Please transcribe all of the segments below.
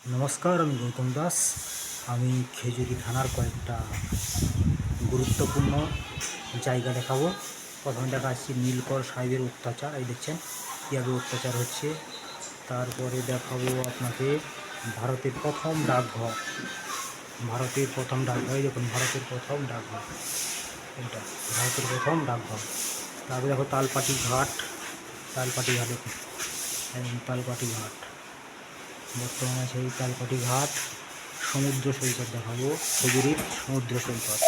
নমস্কার, আমি গৌতম দাস। আমি খেজুরি থানার কয়েকটা গুরুত্বপূর্ণ জায়গা দেখাবো। প্রথমে দেখাচ্ছি নীলকর সাহেবের অত্যাচার। এই দেখছেন কীভাবে অত্যাচার হচ্ছে। তারপরে দেখাবো আপনাকে ভারতের প্রথম ডাকঘর। এই দেখুন ভারতের প্রথম ডাকঘর, এইটা ভারতের প্রথম ডাকঘর। তারপরে দেখো তালপাটি ঘাট দেখুন, তালপাটি ঘাট বর্তমানে সেই তালপাটি ঘাট। সমুদ্র সৈকত দেখাবো, খেজুরির সমুদ্র সৈকত।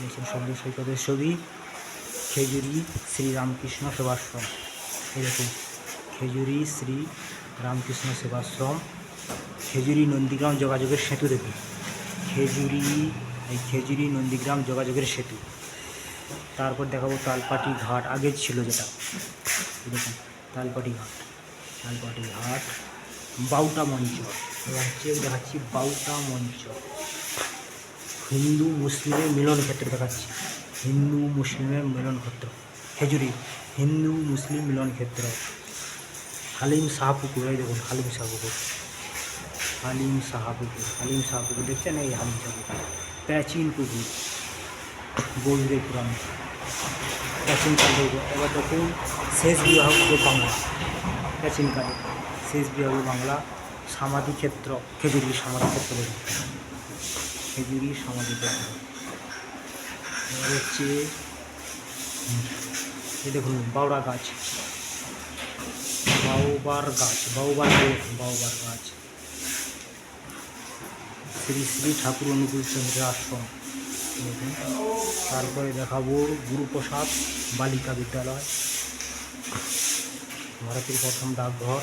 দেখুন সমুদ্র সৈকতের ছবি। খেজুরি শ্রী রামকৃষ্ণ সেবাশ্রম, এই দেখুন খেজুরি শ্রী রামকৃষ্ণ সেবাশ্রম। খেজুরি নন্দীগ্রাম যোগাযোগের সেতু, দেখুন খেজুরি নন্দীগ্রাম যোগাযোগের সেতু। তারপর দেখাবো তালপাটি ঘাট, আগে ছিল যেটা, দেখুন তালপাটি ঘাট। বাউটা মঞ্চ, দেখাচ্ছি বাউটা মঞ্চ। হিন্দু মুসলিমের মিলন ক্ষেত্র দেখাচ্ছি, হিন্দু মুসলিমের মিলন ক্ষেত্র খেজুরি হিন্দু মুসলিম মিলন ক্ষেত্র। হালিম শাহপুকুর, এই দেখুন হালিম শাহপুকুর দেখছেন, এই হালিম শাহপুকুর। প্রাচীন পুকুর, গৌরীদের পুরাণ, প্রাচীনকালে। এবার দেখুন শেষ বিভাগ বাংলা, প্রাচীনকালে শেষ বিভাগ বাংলা। সমাধি ক্ষেত্র খেজুরি সমাধি ক্ষেত্র, এবার হচ্ছে এই দেখুন বাউবার গাছ, শ্রী শ্রী ঠাকুর অনুকূল চন্দ্রের আশ্রম। দেখুন তারপরে দেখাবো গুরুপ্রসাদ বালিকা বিদ্যালয়, ভারতের প্রথম ডাকঘর।